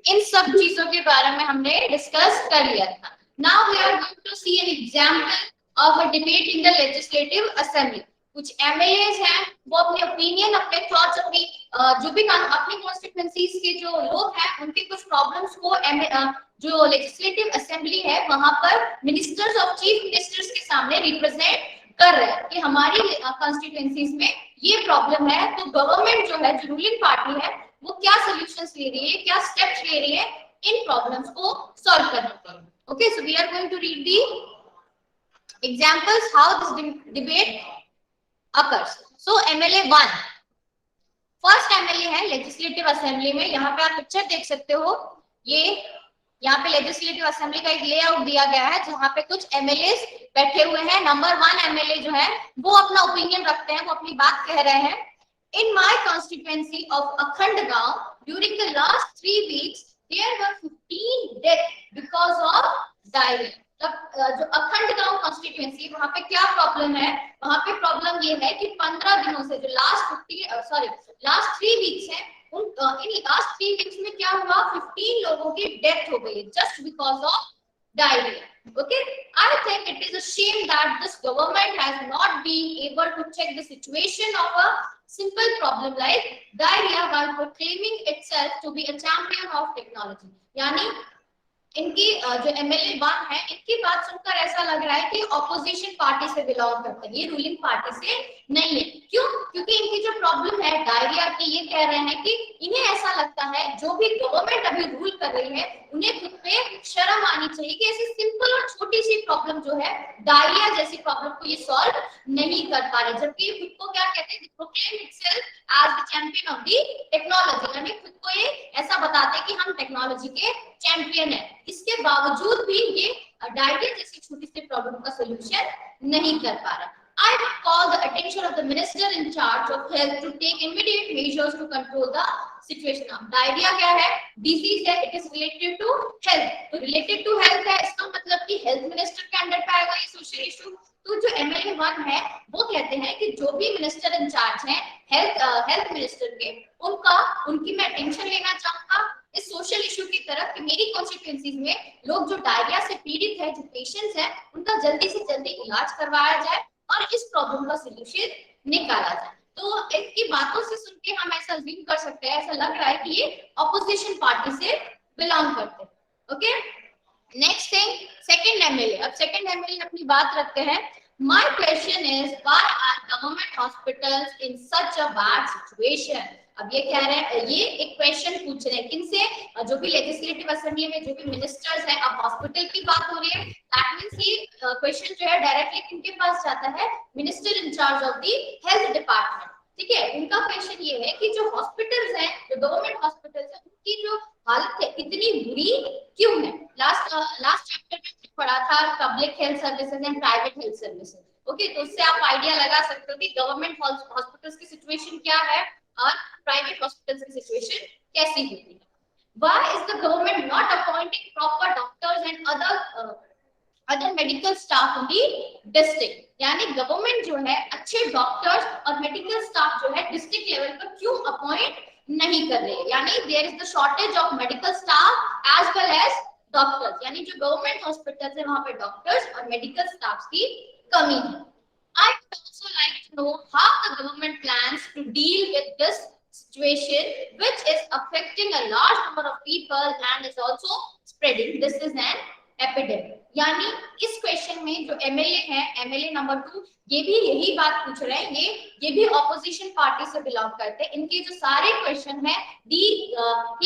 इन सब चीजों के बारे में हमने डिस्कस कर लिया था। Now we are going to see an example of a debate in the legislative assembly. कुछ एमएलएस हैं, वो अपने ओपिनियन, अपने थॉट्स, अपनी जो भी अपनी कॉन्स्टिट्यूएंसीज के जो लोग हैं उनके कुछ प्रॉब्लम्स को जो लेजिस्लेटिव असेंबली है वहां पर मिनिस्टर्स और चीफ मिनिस्टर्स के सामने रिप्रेजेंट कर रहे हैं कि हमारी कॉन्स्टिट्यूएंसीज में ये प्रॉब्लम है। तो गवर्नमेंट जो है, जो रूलिंग पार्टी है, वो क्या सॉल्यूशंस ले रही है, क्या स्टेप्स ले रही है इन प्रॉब्लम्स को सॉल्व करने के लिए। Okay, so we are going to read the examples how this debate occurs. So MLA 1, first MLA है लेजिस्लेटिव असेंबली में। यहाँ पे आप पिक्चर देख सकते हो, ये यहाँ पे लेजिस्लेटिव असेंबली का एक लेआउट दिया गया है जहाँ पे कुछ एमएलए बैठे हुए हैं। नंबर 1 एमएलए जो है वो अपना ओपिनियन रखते हैं, वो अपनी बात कह रहे हैं। In my constituency of Akhand Gaon, during the last 3 weeks, there were 15 deaths because of diarrhea. जो अखंड गांव कॉन्स्टिट्यूएंसी, वहां पे क्या प्रॉब्लम है? वहां पे प्रॉब्लम ये है कि 15 दिनों से जो लास्ट 3 वीक्स है, इन लास्ट 3 वीक्स में क्या हुआ? 15 लोगों की डेथ हो गई just because of diarrhea. Okay, I think it is a shame that this government has not been able to check the situation of a simple problem like diarrhea while proclaiming itself to be a champion of technology. यानी इनकी जो MLA 1 है, इनकी बात सुनकर ऐसा लग रहा है कि ऑपोजिशन पार्टी से बिलोंग करते हैं, ये रूलिंग पार्टी से नहीं है। क्यों? क्योंकि इनकी जो प्रॉब्लम है डायरिया की, ये कह रहे हैं कि इन्हें ऐसा लगता है जो भी गवर्नमेंट अभी रूल कर रही है उन्हें खुद पे शर्म आनी चाहिए कि ऐसी सिंपल और छोटी सी प्रॉब्लम जो है डायरिया जैसी प्रॉब्लम को ये सॉल्व नहीं कर पा रहे, जबकि खुद को क्या कहते हैं? Proclaim itself as the champion of the technology, यानी खुद को ये ऐसा बताते हैं कि हम टेक्नोलॉजी के चैंपियन है। इसके बावजूद भी ये डायरिया जैसी छोटी सी प्रॉब्लम का सॉल्यूशन नहीं कर पा रहा। I would call the attention of the minister in charge of health to take immediate measures to control the situation. अब डायरिया क्या है? डिजीज है, it is related to health. तो रिलेटेड टू हेल्थ है, इसका मतलब कि हेल्थ मिनिस्टर के अंडर पे आएगा ये सोशल इशू। तो जो एमएलए 1 है वो कहते हैं कि जो भी मिनिस्टर इन चार्ज है हेल्थ मिनिस्टर के, उनकी मैं अटेंशन लेना चाहूंगा इस सोशल इशू की तरफ कि मेरी कॉन्स्टिट्यूएंसीज में लोग जो डायरिया से पीड़ित है, जो पेशेंट्स है, उनका जल्दी से जल्दी इलाज करवाया जाए और इस प्रॉब्लम का सॉल्यूशन निकाला जाए। तो इनकी बातों से सुन के हम ऐसा अज्यूम कर सकते हैं, ऐसा लग रहा है कि ये ऑपोजिशन पार्टी से बिलोंग करते हैं। Okay, next thing, second MLA. अब सेकंड एमएलए अपनी बात रखते हैं। My question is, why are government hospitals in such a bad situation? अब ये कह रहे हैं, ये एक क्वेश्चन पूछ रहे हैं किनसे? जो भी लेजिस्लेटिव असेंबली में जो भी मिनिस्टर्स हैं। अब हॉस्पिटल की बात हो रही है, दैट मींस ये क्वेश्चन जो है डायरेक्टली किनके पास जाता है? Minister in charge of the health department. ठीक है, उनका क्वेश्चन ये है कि जो हॉस्पिटल्स हैं, जो गवर्नमेंट हॉस्पिटल्स हैं, उनकी जो हालत है इतनी बुरी क्यों है? लास्ट चैप्टर में पढ़ा था public health services and private health services. Okay, तो उससे आप आइडिया लगा सकते हो कि गवर्नमेंट हॉस्पिटल्स की सिचुएशन क्या है और प्राइवेट हॉस्पिटल्स की सिचुएशन कैसी होती है। Why is the government not appointing proper doctors and other medical staff in the district? यानी गवर्नमेंट जो है अच्छे डॉक्टर्स और मेडिकल स्टाफ जो है डिस्ट्रिक्ट लेवल पर क्यों अपॉइंट नहीं कर रहे? यानी there is the shortage of medical staff as well as doctors, यानी जो गवर्नमेंट हॉस्पिटल्स है वहां पे डॉक्टर्स और मेडिकल स्टाफ की कमी है। I would also like to know how the government plans to deal with this situation, which is affecting a large number of people and is also spreading. This is an epidemic. यानी इस question में जो MLA है, MLA number 2, ये भी यही बात पूछ रहे हैं। ये भी ऑपोजिशन पार्टी से बिलोंग करते हैं। इनके जो सारे क्वेश्चन है, he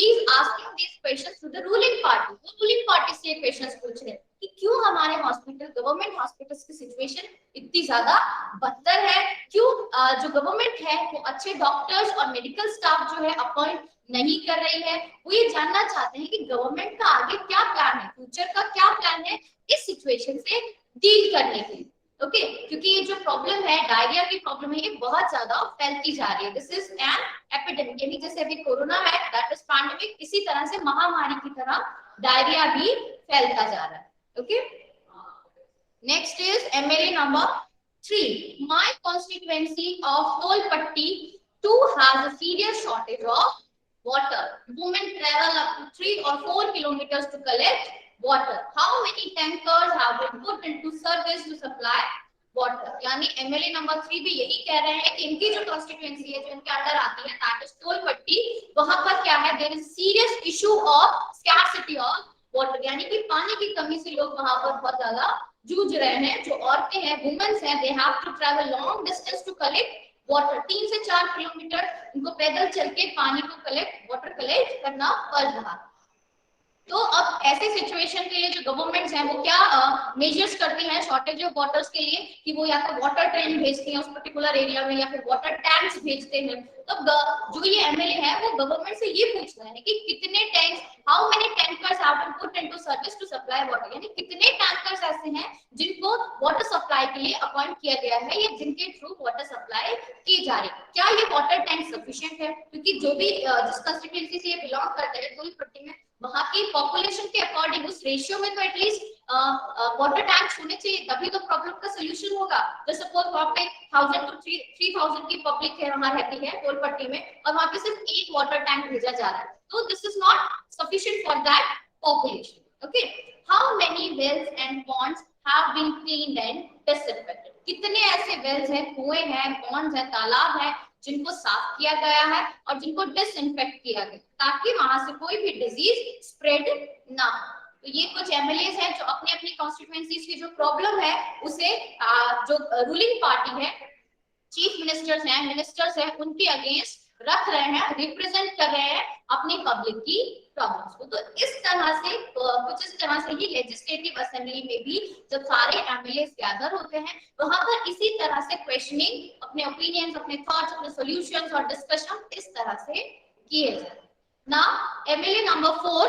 is asking this questions to the ruling party. वो रूलिंग पार्टी से क्वेश्चंस पूछ रहे हैं कि क्यों हमारे हॉस्पिटल, गवर्नमेंट हॉस्पिटल्स की सिचुएशन इतनी ज्यादा बदतर है, क्यों जो गवर्नमेंट है वो अच्छे डॉक्टर्स और मेडिकल स्टाफ जो है अपॉइंट नहीं कर रही है। वो ये जानना चाहते हैं कि गवर्नमेंट का आगे क्या प्लान है, फ्यूचर का क्या प्लान है इस सिचुएशन से डील करने के लिए। ओके, क्योंकि ये जो प्रॉब्लम है, डायरिया की प्रॉब्लम है, ये बहुत ज्यादा फैलती जा रही है। दिस इज एन एपिडेमिक, यानी जैसे अभी कोरोना है, दैट इज पैंडेमिक, इसी तरह से महामारी की तरह डायरिया भी फैलता जा रहा है। Okay, next is MLA number 3. My constituency of Tolpatti too has a serious shortage of water. Women travel travel up to 3 or 4 kilometers to collect water. How many tankers have been put into service to supply water? यानी MLA number 3 भी यही कह रहे हैं कि इनकी जो constituency है, जो इनके अंडर आती है, दैट इज कोलपट्टी, वहां पर क्या है, there is serious issue of scarcity of water, यानी कि पानी की कमी से लोग वहां पर बहुत ज्यादा जूझ रहे हैं. जो औरतें हैं, वुमेन्स हैं, they have to travel long distance to collect water. 3 से 4 किलोमीटर उनको पैदल चल के पानी को वाटर कलेक्ट करना पड़ रहा. तो अब ऐसे सिचुएशन के लिए जो गवर्नमेंट्स हैं वो क्या मेजर्स करती हैं शॉर्टेज ऑफ वाटर्स के लिए, कि वो या तो वाटर ट्रेन भेजती हैं उस पर्टिकुलर एरिया में, या फिर वाटर टैंक्स भेजते हैं. तो जो ये एमएलए है वो गवर्नमेंट से ये पूछ रहे हैं कि कितने tanks, how many tankers have been put into service to supply water, यानी कितने टैंकर्स ऐसे हैं जिनको वाटर सप्लाई के लिए अपॉइंट किया गया है या जिनके थ्रू वाटर सप्लाई की जा रही है. क्या ये वाटर टैंक सफिशिएंट है? क्योंकि जो भी जिस कंस्टिट्यूएंसी से ये बिलोंग करते हैं कोलपट्टी में, वहां की पॉपुलेशन के अकॉर्डिंग उस रेशियो में तो एटलीस्ट वाटर टैंक्स होने चाहिए, तभी तो प्रॉब्लम का सोल्यूशन होगा. तो सपोज वहां पे 1000 to 3000 की पब्लिक है, वहां रहती है कोलपट्टी में, और वहां पे सिर्फ एक वाटर टैंक भेजा जा रहा है, तो this is not sufficient for that population. Okay, how many wells and ponds have been cleaned and disinfected? कितने ऐसे वेल्स हैं, कुएं हैं, पॉन्ड्स हैं, तालाब हैं जिनको साफ किया गया है और जिनको डिसइंफेक्ट किया गया, ताकि वहां से कोई भी डिजीज स्प्रेड ना हो. तो ये कुछ एमएलएस हैं जो अपने अपनी कॉन्स्टिट्यूएंसीज की जो प्रॉब्लम है उसे जो रूलिंग पार्टी है, चीफ मिनिस्टर्स हैं, उनके अगेंस्ट रख रहे हैं, रिप्रेजेंट कर रहे हैं अपनी पब्लिक की प्रॉब्लम्स को. तो इस तरह से कुछ इस तरह से ही लेजिस्लेटिव असेंबली में भी जब सारे एमएलएस गैदर होते हैं, वहां पर इसी तरह से क्वेश्चनिंग, अपने ओपिनियंस, अपने थॉट्स, अपने सॉल्यूशंस और डिस्कशन इस तरह से किए जाते हैं. Now MLA number 4,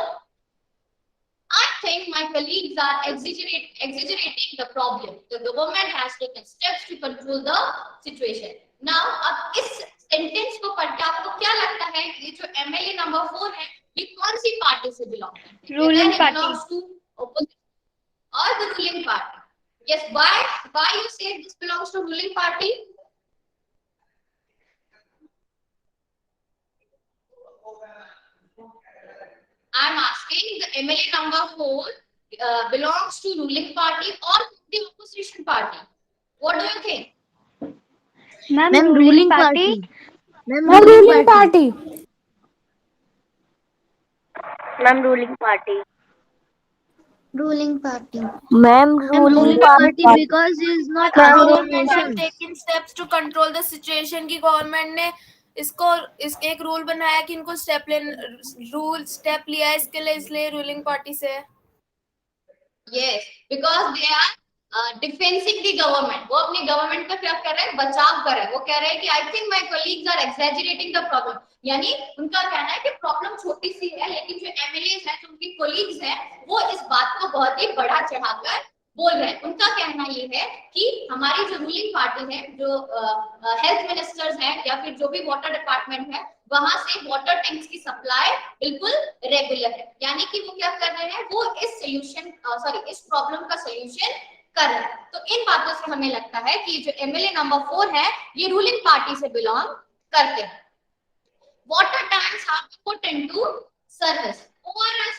I think my colleagues are exaggerating the problem. The government has taken steps to control the situation. Now, अब इस सेंटेंस को पढ़ के आपको क्या लगता है कि ये जो एमएलए नंबर 4 है, ये कौन सी पार्टी से बिलोंग करता है? Ruling party or the ruling party? Yes, why you say this belongs to ruling party? I am asking, the MLA number 4 belongs to ruling party or the opposition party? What do you think? Ma'am, ruling party. Ma'am, ruling party. Ma'am, ruling party. Ruling party. Ma'am, ruling party because he is not government have taken steps to control the situation की government ने एक rule बनाया कि इनको step लिया है इसके लिए, इसलिए रूलिंग पार्टी से. Yes, because they are defencing the government. वो अपनी गवर्नमेंट का क्या कर रहे हैं, बचाव कर रहे हैं. वो कह रहे हैं कि I think my colleagues are exaggerating the problem, यानी उनका कहना है कि प्रॉब्लम छोटी सी है, लेकिन जो एमएलएस हैं, जो उनके कलीग्स हैं, वो इस बात को बहुत ही बढ़ा चढ़ाकर बोल रहे हैं. उनका कहना ये है कि हमारी जो रूलिंग पार्टी है, जो हेल्थ मिनिस्टर्स हैं या फिर जो भी वाटर डिपार्टमेंट है, वहां से वाटर टैंक्स की सप्लाई बिल्कुल रेगुलर है. यानी कि वो क्या कर रहे हैं, वो इस प्रॉब्लम का सोल्यूशन कर रहे हैं. तो इन बातों से हमें लगता है कि जो एमएलए नंबर 4 है, ये रूलिंग पार्टी से बिलोंग करते हैं. Water tanks have been put into service. ORS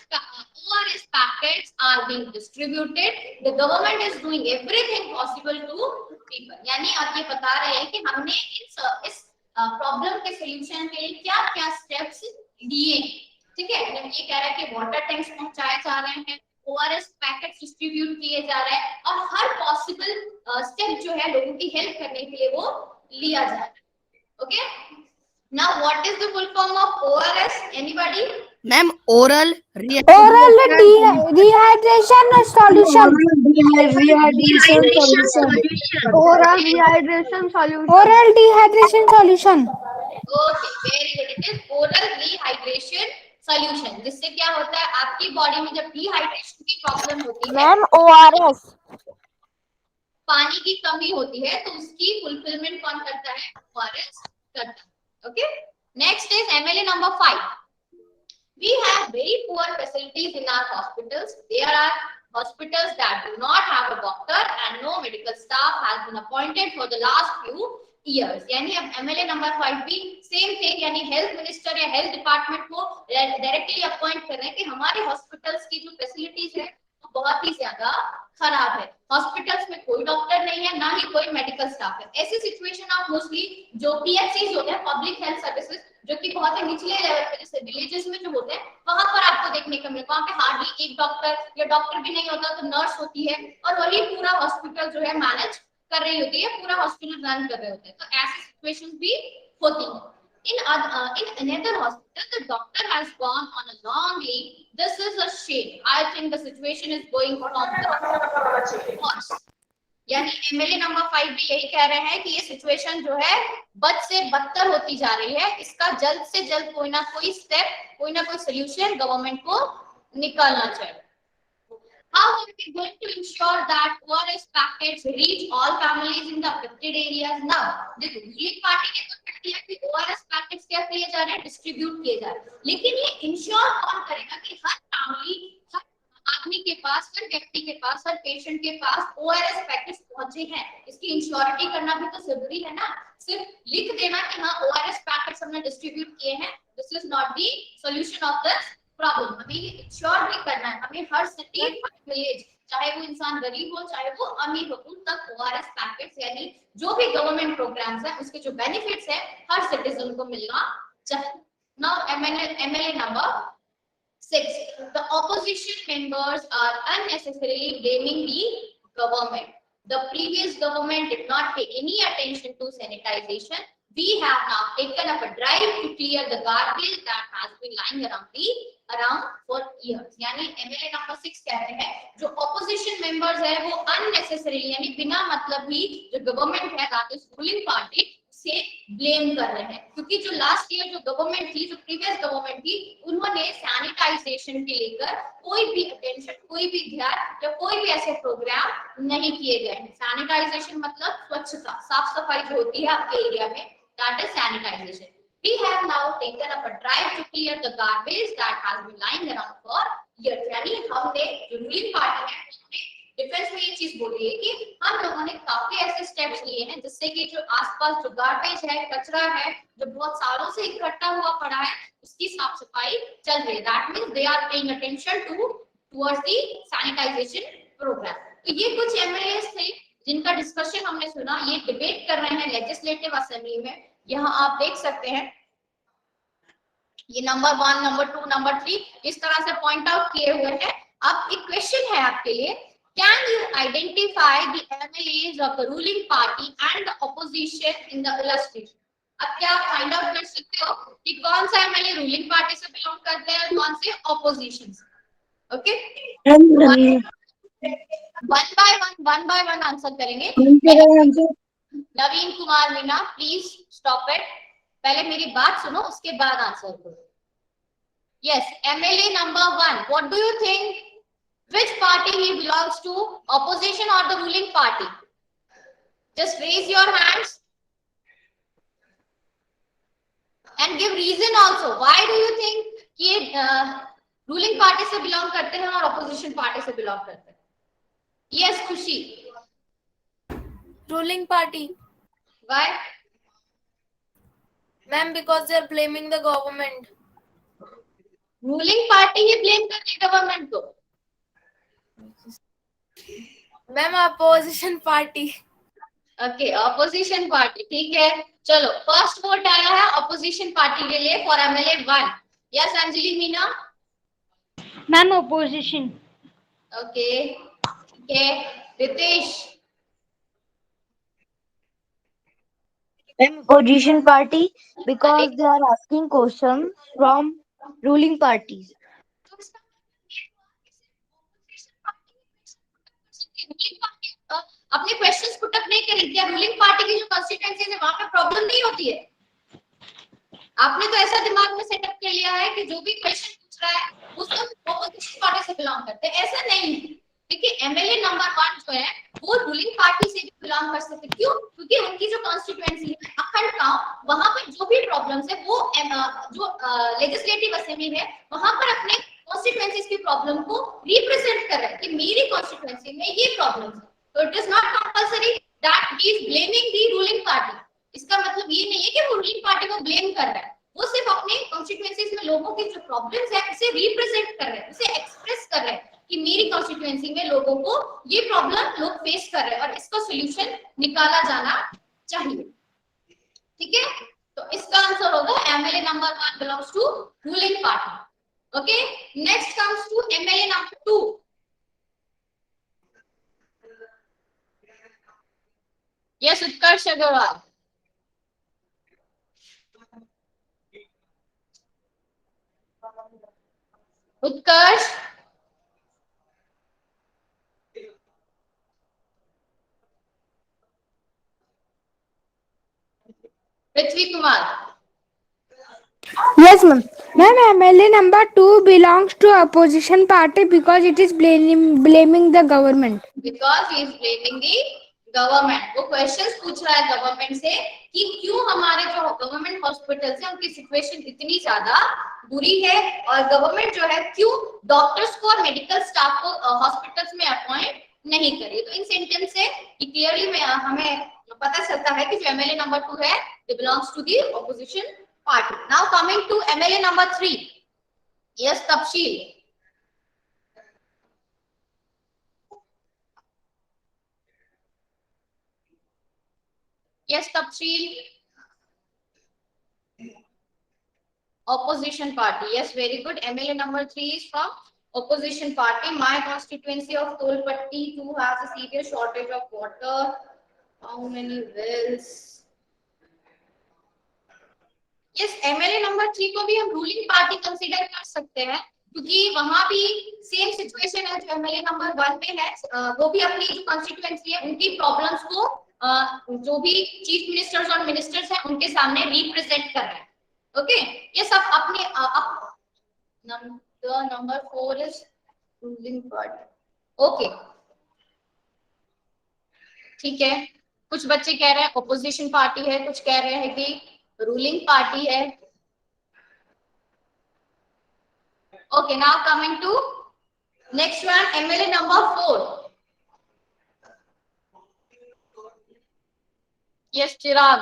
packets are being distributed. The government is doing everything possible to people. यानी आप ये बता रहे हैं कि हमने इस प्रॉब्लम के सोल्यूशन के लिए क्या क्या स्टेप्स लिए. ठीक है, ये कह रहा है कि वाटर टैंक्स पहुंचाए जा रहे हैं, ORS पैकेट्स डिस्ट्रीब्यूट किए जा रहे हैं, और हर पॉसिबल स्टेप जो है लोगों की हेल्प करने के लिए वो लिया जा रहा है. Okay, now what is the full form of ORS? Anybody? Ma'am, oral dehydration solution. Oral dehydration solution. Oral dehydration solution. Okay, very good. It is oral dehydration solution. जिससे क्या होता है, आपकी बॉडी में जब डिहाइड्रेशन की प्रॉब्लम होती है, Ma'am, ORS. पानी की कमी होती है, तो उसकी फुलफिलमेंट कौन करता है? ORS करता है. Okay, next is MLA number 5. We have very poor facilities in our hospitals. There are hospitals that do not have a doctor and no medical staff has been appointed for the last few years. यानी अब MLA number 5 भी same thing, यानी health minister या health department को directly appoint कर रहे हैं कि हमारे हॉस्पिटल्स की जो फैसिलिटीज है वो बहुत ही ज्यादा खराब है, हॉस्पिटल्स में कोई डॉक्टर नहीं है, ना ही कोई मेडिकल स्टाफ है। ऐसी सिचुएशन आप मोस्टली जो पीएचसीज होते हैं, पब्लिक हेल्थ सर्विसेज, जो कि बहुत ही निचले लेवल पे जैसे विलेजेस में जो होते हैं वहां पर आपको देखने को मिलता है। वहां पे हार्डली एक डॉक्टर या डॉक्टर भी नहीं होता तो नर्स होती है और वही पूरा हॉस्पिटल जो है मैनेज कर रही होती है, पूरा हॉस्पिटल रन कर रहे होते हैं। तो ऐसी सिचुएशंस भी होती हैं। In another hospital, the doctor has gone on a long leave. This is a shame. I think the situation is going from the worse. यानी एमएलए नंबर 5 भी यही कह रहे हैं कि ये सिचुएशन जो है बद से बदतर होती जा रही है, इसका जल्द से जल्द कोई ना कोई स्टेप, कोई ना कोई सोल्यूशन गवर्नमेंट को निकालना चाहिए। How are we going to ensure that ORS packets reach all families in the affected areas now? देखो, रूलिंग पार्टी ने तो कह दिया कि ORS पैकेट्स क्या किए जा रहे हैं, डिस्ट्रीब्यूट किए जा रहे हैं, लेकिन ये इंश्योर कौन करेगा कि हर फैमिली, हर आदमी के पास, हर व्यक्ति के पास, हर पेशेंट के पास ORS पैकेट्स पहुंचे हैं? इसकी इंश्योरिटी करना भी तो जरूरी है ना। सिर्फ लिख देना कि हाँ ORS पैकेट्स हमने डिस्ट्रीब्यूट किए हैं, this is not the solution of this problem. हमें ये इंश्योर भी करना है, हमें हर सिटी, हर विलेज, चाहे वो इंसान गरीब हो चाहे वो अमीर हो, उन तक ORS पैकेट्स यानी जो भी गवर्नमेंट प्रोग्राम्स है उसके जो बेनिफिट्स है हर सिटीजन को मिलना चाहिए। Now MLA number 6, the opposition members are unnecessarily blaming the government. The previous government did not pay any attention to sanitization. We have now taken up a drive to clear the garbage that has been lying around for years. यानी MLA number 6 कहते हैं जो opposition members है वो unnecessary यानी बिना मतलब ही जो गवर्नमेंट है दैट इज रूलिंग पार्टी से ब्लेम कर रहे हैं, क्योंकि जो लास्ट ईयर जो गवर्नमेंट थी, जो प्रीवियस गवर्नमेंट थी, उन्होंने सैनिटाइजेशन के लेकर कोई भी अटेंशन, कोई भी ध्यान या कोई भी ऐसे प्रोग्राम नहीं किए गए हैं। सैनिटाइजेशन मतलब स्वच्छता, साफ सफाई जो होती है आपके एरिया में, that is sanitization. We have now taken up a drive to clear the garbage that has been lying around for years. यानी हमने जो रूलिंग पार्टी है उसने डिफेंस में ये चीज बोली है कि हम लोगों ने काफी ऐसे स्टेप्स लिए हैं जिससे कि जो आसपास जो गार्बेज है, कचरा है, जो बहुत सालों से इकट्ठा हुआ पड़ा है, उसकी साफ सफाई चल रही है। That means they are paying attention towards the sanitisation programme. तो ये कुछ एमएलएस थे जिनका डिस्कशन हमने सुना, ये डिबेट कर रहे हैं लेजिस्लेटिव असेंबली में। यहाँ आप देख सकते हैं ये नंबर 1, नंबर 2, नंबर 3 इस तरह से पॉइंट आउट किए हुए हैं। अब एक क्वेश्चन है आपके लिए, can you identify the MLAs of the ruling party and the opposition in the illustration? अब क्या आप फाइंड आउट कर सकते हो कि कौन सा एमएलए रूलिंग पार्टी से बिलोंग करते हैं और कौन से ऑपोजिशन से? Okay, one by one answer करेंगे। Naveen Kumar Meena, please stop it, पहले मेरी बात सुनो उसके बाद आंसर करो। Yes, MLA number 1, what do you think, which party he belongs to, opposition or the ruling party? Just raise your hands and give reason also. Why do you think कि ruling party से belong करते हैं और opposition party से belong करते हैं? Yes, खुशी। Ruling party. Why? Ma'am, because they are blaming the government. Ruling party he blame करती है government को। Ma'am opposition party. Okay, opposition party, ठीक है। चलो, फर्स्ट वोट आया है ऑपोजिशन पार्टी के लिए for MLA 1। Yes Anjali Meena? Ma'am opposition. Okay, ठीक है। Ritesh? Opposition party because they are asking questions from ruling parties. अपने क्वेश्चंस पुट अप नहीं करें क्या? रूलिंग पार्टी की जो कॉन्स्टिट्यूएंसीज है वहां पे प्रॉब्लम नहीं होती है? आपने तो ऐसा दिमाग में सेटअप कर लिया है कि जो भी क्वेश्चन पूछ रहा है वो सब ऑपोजिशन पार्टी से बिलोंग करते हैं। ऐसा नहीं है, क्योंकि एमएलए नंबर 1 जो है वो रूलिंग पार्टी से भी बिलोंग कर सकते। क्यों? क्योंकि उनकी जो कॉन्स्टिट्यूएंसी है अखंड गांव, वहां पर जो भी प्रॉब्लम्स है वो जो लेजिस्लेटिव असेंबली है वहां पर अपने कॉन्स्टिट्यूएंसीज की प्रॉब्लम को रिप्रेजेंट कर रहा है कि मेरी कॉन्स्टिट्यूएंसी में ये प्रॉब्लम्स है। So it is not compulsory that he is blaming the ruling party. इसका मतलब ये नहीं है कि वो रूलिंग पार्टी को ब्लेम कर रहा है, वो सिर्फ अपने कॉन्स्टिट्यूएंसीज में लोगों की जो प्रॉब्लम्स है उसे रिप्रेजेंट कर रहे हैं, उसे एक्सप्रेस कर रहे हैं कि मेरी कॉन्स्टिट्यूएंसी में लोगों को ये प्रॉब्लम लोग फेस कर रहे हैं और इसका सोल्यूशन निकाला जाना चाहिए। ठीक है, तो इसका आंसर होगा MLA number 1 belongs to ruling party. Okay, next comes to MLA number 2। Yes, Utkarsh Agarwal. Utkarsh, Prithvi Kumar. Yes, ma'am. Ma'am, MLA number 2 belongs to opposition party because it is blaming the government. Because he is blaming the government. वो questions पूछ रहा है government से कि क्यों हमारे जो government hospitals हैं उनकी सिचुएशन इतनी ज्यादा बुरी है और गवर्नमेंट जो है क्यों डॉक्टर्स को और मेडिकल स्टाफ को हॉस्पिटल्स में अपॉइंट नहीं करे। तो इन सेंटेंस से क्लियरली में हमें पता चलता है कि जो एमएलए नंबर 2 है it belongs to the opposition party. Now coming to MLA number 3. Yes, Tapshil. Yes, Tapshil. Opposition party. Yes, very good. MLA number 3 is from opposition party. My constituency of Tolpatti too has a severe shortage of water. How many wells? Yes, MLA number 3 को भी हम ruling party consider कर सकते हैं क्योंकि वहां भी same situation है जो एमएलए नंबर 1 में है। वो भी अपनी जो कॉन्स्टिट्यूएंसी है उनकी प्रॉब्लम्स को जो भी चीफ मिनिस्टर्स और मिनिस्टर्स हैं उनके सामने रिप्रेजेंट कर रहे हैं। ओके, ये सब अपने number 4 is ruling party. Okay, ठीक है, कुछ बच्चे कह रहे हैं ऑपोजिशन पार्टी है, कुछ कह रहे हैं कि रूलिंग पार्टी है। Okay, now coming to next one, MLA number 4। Yes, Chirag.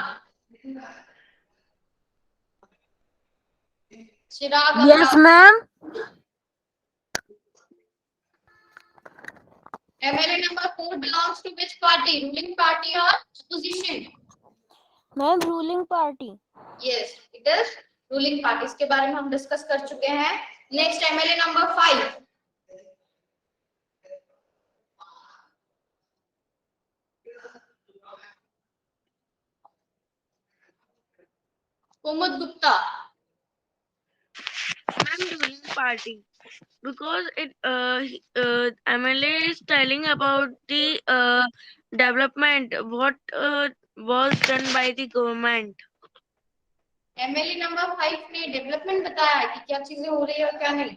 Chirag, Yes, ma'am. MLA number 4 belongs to which party? Ruling party or opposition? Ma'am, ruling party. Yes, it is ruling party. इसके बारे में हम discuss कर चुके हैं। Next MLA number 5। Kumud Gupta. I'm ruling party because it MLA is telling about the development what was done by the government. MLA number 5 ने development बताया कि क्या चीजें हो रही है और क्या नहीं।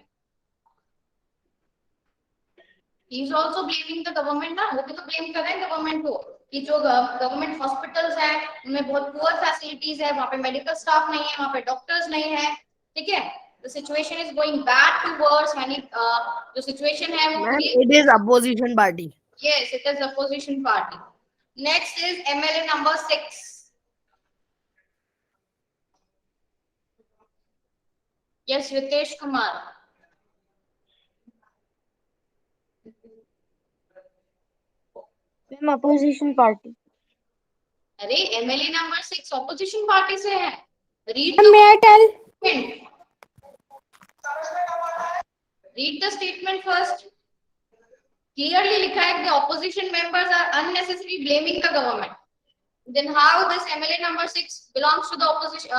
He is also blaming the government ना, वो भी तो ब्लेम कर रहे हैं गवर्नमेंट को कि जो गवर्नमेंट हॉस्पिटल्स हैं उनमें बहुत पुअर फैसिलिटीज है, वहां पे मेडिकल स्टाफ नहीं है, वहां पे डॉक्टर्स नहीं है। ठीक है, the situation is going bad to worse यानी जो सिचुएशन है वो It is opposition party. yes, it is opposition party. Next is MLA number 6. Yes, Ritesh Kumar. Ma'am, opposition party. अरे एमएलए नंबर 6 ऑपोजिशन पार्टी से है। Read May I tell? Read the statement first. Clearly लिखा है कि the opposition members are unnecessarily blaming the government. Then how this MLA number 6 belongs to the opposition?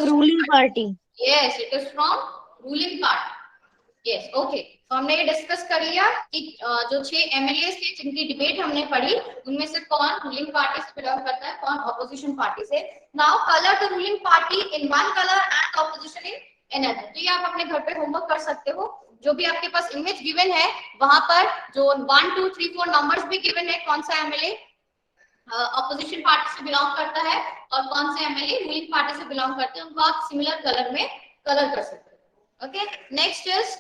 Ruling party. Yes, it is from ruling party. Yes, okay. तो हमने ये discuss कर लिया कि जो 6 एमएलए थे जिनकी डिबेट हमने पढ़ी उनमें से कौन रूलिंग पार्टी से बिलोंग करता है, कौन ऑपोजिशन पार्टी से। Now colour the ruling party in one colour and opposition in another. तो ये आप अपने घर पे होमवर्क कर सकते हो। जो भी आपके पास इमेज गिवन है वहां पर जो 1 2 3 4 नंबर्स भी गिवन है कौन सा एमएलए ऑपोजिशन पार्टी से बिलोंग करता है और कौन से एमएलए रूलिंग पार्टी से बिलोंग करते हैं, उनको आप सिमिलर कलर में कलर कर सकते हो। Okay, next is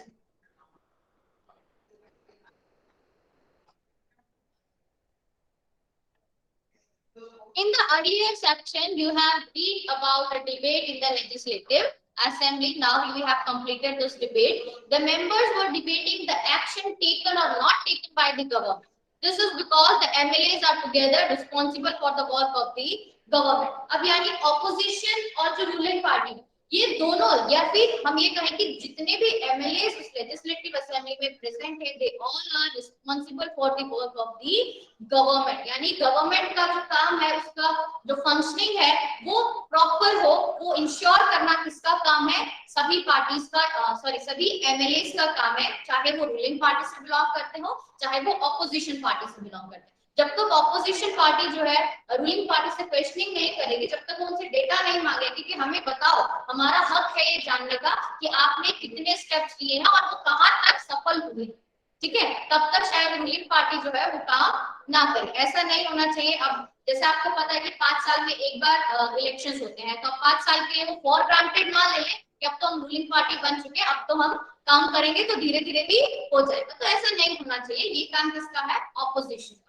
in the earlier section, you have read about a debate in the legislative assembly. Now you have completed this debate. The members were debating the action taken or not taken by the government. This is because the MLAs are together responsible for the work of the government. अब यानी opposition और जो ruling party, ये दोनों, या फिर हम ये कहें कि जितने भी एमएलए इस लेजिस्लेटिव असेंबली में प्रेजेंट है, they all are responsible for the work of the government. यानी गवर्नमेंट का जो काम है, उसका जो फंक्शनिंग है वो प्रॉपर हो, वो इंश्योर करना किसका काम है? सभी पार्टीज का, सभी एमएलए का काम है, चाहे वो रूलिंग पार्टी से बिलोंग करते हो, चाहे वो ऑपोजिशन पार्टी से बिलोंग करते हैं। जब तक ऑपोजिशन पार्टी जो है रूलिंग पार्टी से क्वेश्चनिंग नहीं करेगी, जब तक वो उनसे डेटा नहीं मांगेगी कि हमें बताओ, हमारा हक है ये जानने का कि आपने कितने स्टेप्स लिए हैं और वो कहां तक सफल हुए, ठीक है, तब तक शायद रूलिंग पार्टी जो है वो काम ना करे। ऐसा नहीं होना चाहिए। अब जैसे आपको पता है कि 5 साल में एक बार इलेक्शंस होते हैं, तो 5 साल के वो फॉर ग्रांटेड ना ले लें कि अब तो हम रूलिंग पार्टी बन चुके हैं, अब तो हम काम करेंगे तो धीरे धीरे भी हो जाएगा। तो ऐसा नहीं होना चाहिए। ये काम किसका है? Opposition.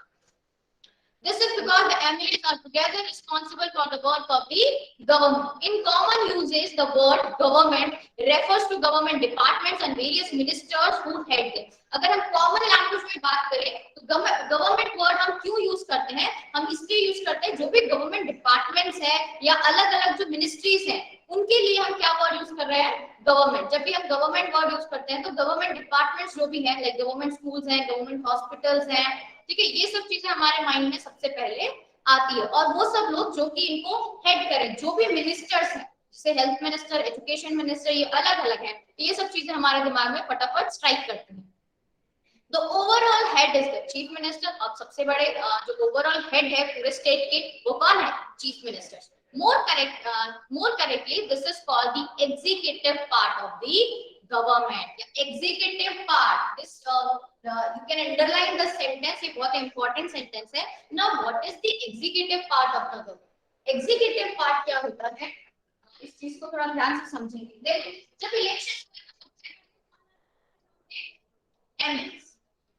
This is because the MLAs are together responsible for the work of the government. In common uses, the word government refers to government departments and various ministers who head them. अगर हम common language में बात करें तो government word हम क्यों use करते हैं? हम इसलिए यूज करते हैं जो भी गवर्नमेंट डिपार्टमेंट्स है या अलग अलग जो मिनिस्ट्रीज हैं, उनके लिए हम क्या वर्ड यूज कर रहे हैं? गवर्नमेंट। जब भी हम गवर्नमेंट वर्ड यूज करते हैं तो गवर्नमेंट डिपार्टमेंट्स जो भी हैं, लाइक गवर्नमेंट स्कूल्स हैं, गवर्नमेंट हॉस्पिटल्स हैं, ठीक है, ये सब चीजें हमारे माइंड में सबसे पहले आती है। और वो सब लोग जो कि इनको हेड करें, जो भी मिनिस्टर्स हैं, जैसे हेल्थ मिनिस्टर, एजुकेशन मिनिस्टर, ये अलग अलग है, ये सब चीजें हमारे दिमाग में फटाफट स्ट्राइक करती हैं। The overall head is the chief minister। अब सबसे बड़े जो ओवरऑल हेड है पूरे स्टेट के, वो कौन है? Chief minister. More correctly, this is called the executive part of the government। Executive part, this you can underline the sentence, ये बहुत important sentence है। Now what is the executive part of the government? Executive part क्या होता है, इस चीज को थोड़ा ध्यान से समझेंगे। देखिए, जब इलेक्शन,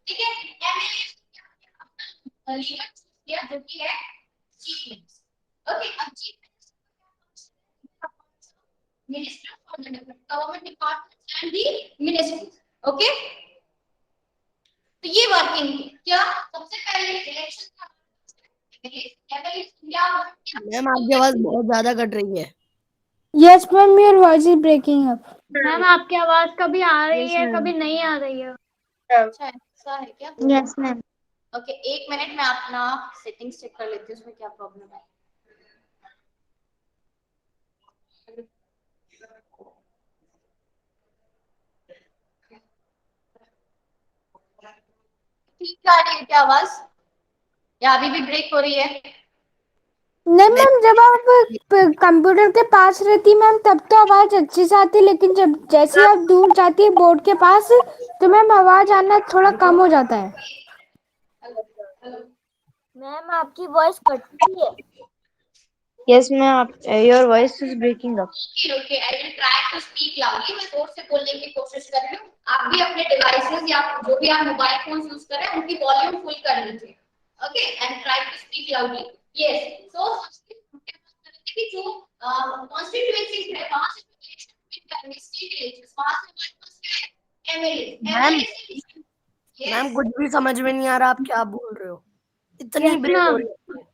ठीक है, लीडर जो कि है चीफ मिनिस्टर। ओके, अब chief minister for the government departments and the ministries. Okay, तो ये वर्किंग क्या? सबसे पहले इलेक्शन का मैम आपकी आवाज बहुत ज्यादा कट रही है। Yes, ma'am, your voice is breaking up. Ma'am आपकी आवाज कभी आ रही है, कभी नहीं आ रही है। अच्छा, ऐसा है क्या? Yes, ma'am. ओके, 1 मिनट में अपना सेटिंग्स चेक कर लेती हूँ, उसमें क्या प्रॉब्लम है। ठीक आ रही है क्या आवाज, या अभी भी ब्रेक हो रही है? नहीं मैम, जब आप कंप्यूटर के पास रहती मैम तब तो आवाज अच्छी से आती, लेकिन जब जैसे आप दूर जाती है बोर्ड के पास तो मैम आवाज आना थोड़ा कम हो जाता है। मैम आपकी वॉइस कटती है। Yes, ma'am. Your voice is breaking up. Okay, I will try to speak loudly। मैं जोर से बोलने की कोशिश कर रही हूँ। आप भी अपने डिवाइसेस या जो भी आप मोबाइल फोन यूज कर रहे हैं उनकी वॉल्यूम फुल कर लीजिए। Okay, and try to speak loudly. Yes, so कि जो कॉन्स्टिट्यूएंसीज है वहां से इलेक्शन करने, स्टेट इलेक्शंस, वहां से हमारे पास एमएलए। मैम कुछ भी समझ में नहीं आ रहा, आप क्या बोल रहे हो? इतनी ब्रेक हो रही है।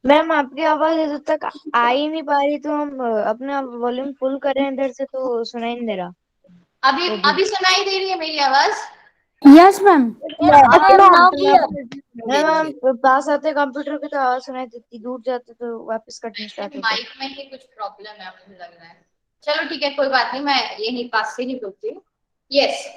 मैम आपकी आवाज इधर तक आ ही नहीं पा रही, तो हम अपना वॉल्यूम फुल कर रहे हैं इधर से, तो सुनाई नहीं दे रहा। अभी सुनाई दे रही है मेरी आवाज? Yes ma'am. मैम पास आते कंप्यूटर के तो आवाज सुनाई देती, दूर जाते तो वापस कटने स्टार्ट होता है। माइक में ही कुछ प्रॉब्लम है मुझे लग रहा है। चलो ठीक है, कोई बात नहीं, मैं यही पास से ही बोलती हूँ। यस,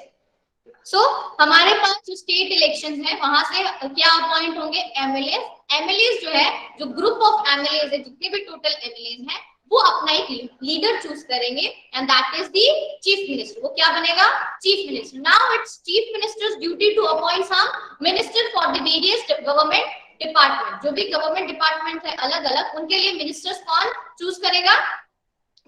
सो हमारे पास जो स्टेट इलेक्शंस हैं वहां से क्या अपॉइंट होंगे? एमएलए। एमएलए जो है, जो ग्रुप ऑफ एमएलए है, जितने भी टोटल एमएलए हैं, वो अपना एक लीडर चूज करेंगे and that is the chief minister. वो क्या बनेगा? Chief minister. Now it's chief minister's duty to appoint some minister for the various government department. जो भी गवर्नमेंट डिपार्टमेंट है अलग अलग, उनके लिए मिनिस्टर्स कौन चूज करेगा?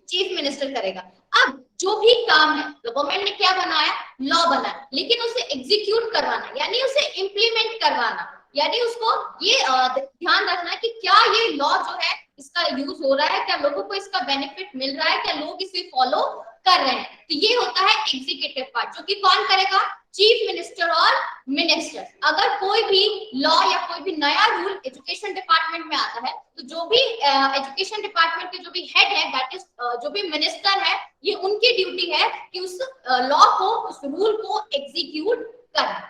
चीफ मिनिस्टर करेगा। अब जो भी काम है, गवर्नमेंट ने क्या बनाया? लॉ बनाया, लेकिन उसे एग्जीक्यूट करवाना यानी उसे इंप्लीमेंट करवाना, यानी उसको ये ध्यान रखना कि क्या ये लॉ जो है इसका यूज हो रहा है, क्या लोगों को इसका बेनिफिट मिल रहा है, क्या लोग इसे फॉलो कर रहे हैं। तो ये होता है एग्जीक्यूटिव पार्ट, जो कि कौन करेगा, चीफ मिनिस्टर और मिनिस्टर। अगर कोई भी लॉ या कोई भी नया रूल एजुकेशन डिपार्टमेंट में आता है तो जो भी एजुकेशन डिपार्टमेंट के जो भी हेड है, दैट इज जो भी मिनिस्टर है, ये उनकी ड्यूटी है कि उस लॉ को, उस रूल को एग्जीक्यूट करना।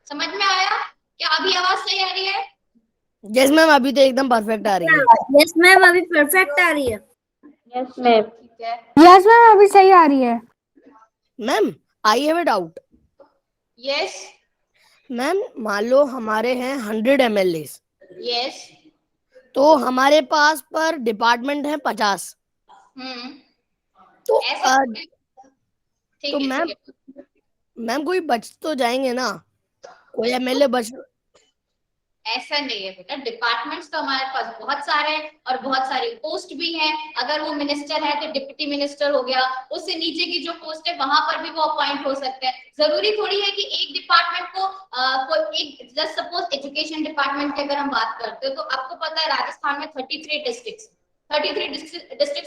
समझ में आया? क्या अभी आवाज सही आ रही है? यस मैम, अभी तो एकदम परफेक्ट आ रही है। यस मैम, अभी परफेक्ट आ रही है। Yes ma'am. ठीक है। यस मैम, अभी सही आ रही है। Ma'am I have a doubt. Yes ma'am मान लो हमारे हैं 100 MLAs, यस। तो हमारे पास पर डिपार्टमेंट है 50। तो ऐसा ठीक तो है, मैम ठीक है। मैम कोई बच तो जाएंगे ना, कोई MLA बच। ऐसा नहीं है बेटा, डिपार्टमेंट्स तो हमारे पास बहुत सारे हैं और बहुत सारी पोस्ट भी हैं। अगर वो मिनिस्टर है तो डिप्टी मिनिस्टर हो गया, उससे नीचे की जो पोस्ट है वहां पर भी वो अपॉइंट हो सकते हैं। जरूरी थोड़ी है कि एक डिपार्टमेंट को कोई एक, जस्ट सपोज एजुकेशन डिपार्टमेंट की अगर हम बात करते हो तो आपको पता है राजस्थान में 33 डिस्ट्रिक्ट्स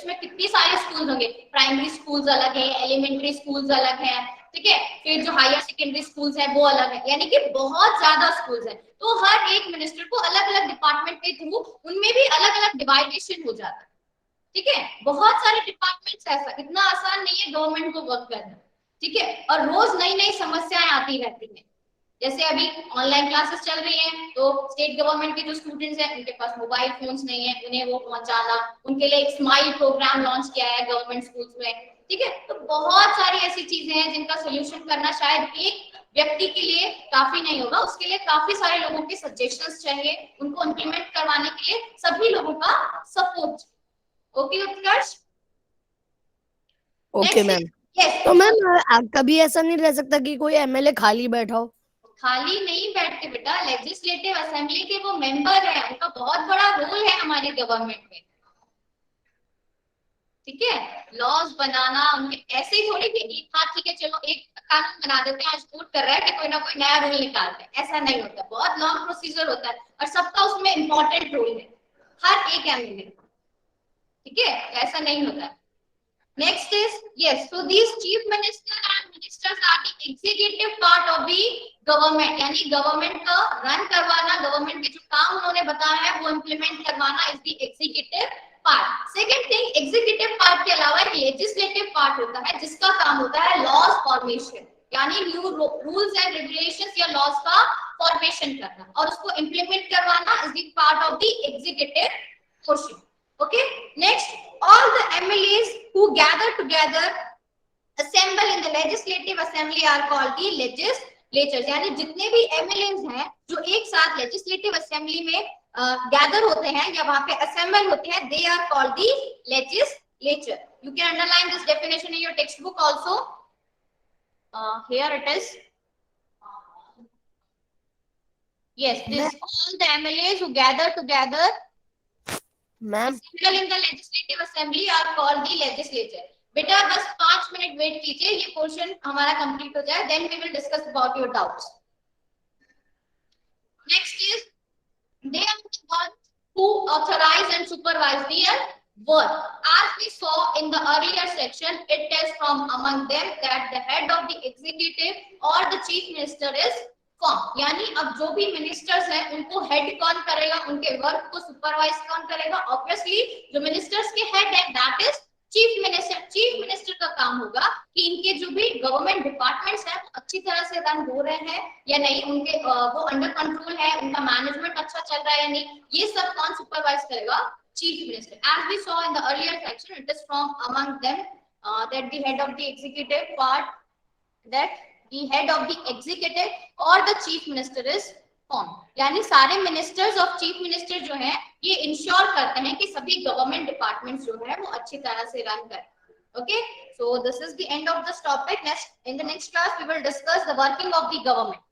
में कितनी सारे स्कूल होंगे। प्राइमरी स्कूल्स अलग है, एलिमेंट्री स्कूल्स अलग है, ठीक है, फिर जो हायर सेकेंडरी स्कूल्स है वो अलग है, यानी कि बहुत ज्यादा स्कूल्स हैं। तो हर एक मिनिस्टर को अलग अलग डिपार्टमेंट के थ्रू उनमें भी अलग अलग डिवाइडेशन हो जाता है, ठीक है। बहुत सारे डिपार्टमेंट्स, ऐसा इतना आसान नहीं है गवर्नमेंट को वर्क करना, ठीक है। और रोज नई नई समस्याएं आती रहती हैं। जैसे अभी ऑनलाइन क्लासेस चल रही हैं, तो स्टेट गवर्नमेंट के जो स्टूडेंट्स हैं उनके पास मोबाइल फोन्स नहीं है, उन्हें वो पहुंचाना, उनके लिए एक स्माइल प्रोग्राम लॉन्च किया है गवर्नमेंट स्कूल्स में, ठीक है। तो बहुत सारी ऐसी चीजें हैं जिनका सोल्यूशन करना शायद एक व्यक्ति के लिए काफी नहीं होगा, उसके लिए काफी सारे लोगों के सजेशंस चाहिए, उनको इम्प्लीमेंट करवाने के लिए सभी लोगों का support. Okay Utkarsh? Okay ma'am. Yes. तो मैम कभी ऐसा नहीं रह सकता कि कोई MLA खाली बैठा हो? खाली नहीं बैठते बेटा, लेजिस्लेटिव असेंबली के वो मेंबर हैं, उनका बहुत बड़ा रोल है हमारे गवर्नमेंट में, ठीक है। लॉज बनाना उनके ऐसे ही थोड़ी कि हाँ ठीक है चलो एक कानून बना देते हैं, आज वोट कर रहा है कि कोई ना कोई नया रूल निकालते हैं, ऐसा नहीं होता। बहुत लॉन्ग प्रोसीजर होता है और सबका उसमें इंपॉर्टेंट रोल है, हर एक MLA, ठीक है, ऐसा नहीं होता। Next is yes, so these chief minister and ministers are the executive part of the government, यानी गवर्नमेंट का रन करवाना, गवर्नमेंट के जो काम उन्होंने बताया है वो इम्प्लीमेंट करवाना is the executive part. Second thing, executive part के अलावा एक लेजिस्लेटिव पार्ट होता है जिसका काम होता है लॉज फॉर्मेशन, यानी न्यू रूल्स एंड रेगुलेशंस या लॉज का फॉर्मेशन करना और उसको इम्प्लीमेंट करवाना is the part of the executive portion. Okay, next, all the MLAs who gather together, assemble in the legislative assembly are called the legislatures, यानी जितने भी MLAs हैं जो एक साथ legislative assembly में gather होते हैं या वहां पे assemble होते हैं, they are called the legislature. You can underline this definition in your textbook also. Here it is. Yes, this all the MLAs who gather together ma'am in the legislative assembly are called the legislature. बेटा बस 5 minute wait कीजिए, ये portion हमारा complete हो जाए, then we will discuss about your doubts. Next is they are the ones who authorize and supervise their work. As we saw in the earlier section, it is from among them that the head of the executive or the chief minister is formed. यानी अब जो भी ministers हैं उनको head कौन करेगा, उनके work को सुपरवाइज कौन करेगा? ऑब्वियसली जो मिनिस्टर्स के हेड है that is chief minister. Chief minister का काम होगा कि इनके जो भी गवर्नमेंट डिपार्टमेंट्स हैं वो अच्छी तरह से रन हो रहे हैं या नहीं, उनके वो अंडर कंट्रोल है, उनका मैनेजमेंट अच्छा चल रहा है या नहीं, ये सब कौन सुपरवाइज करेगा? Chief minister. As we saw in the earlier section, it is from among them that the head of the executive part, that the head of the executive or the chief minister is formed. यानी सारे ministers और chief minister जो हैं ये ensure करते हैं कि सभी गवर्नमेंट डिपार्टमेंट्स जो है वो अच्छी तरह से रन करें। Okay, so this is the end of this topic. Next, in the next class we will discuss the working of the government.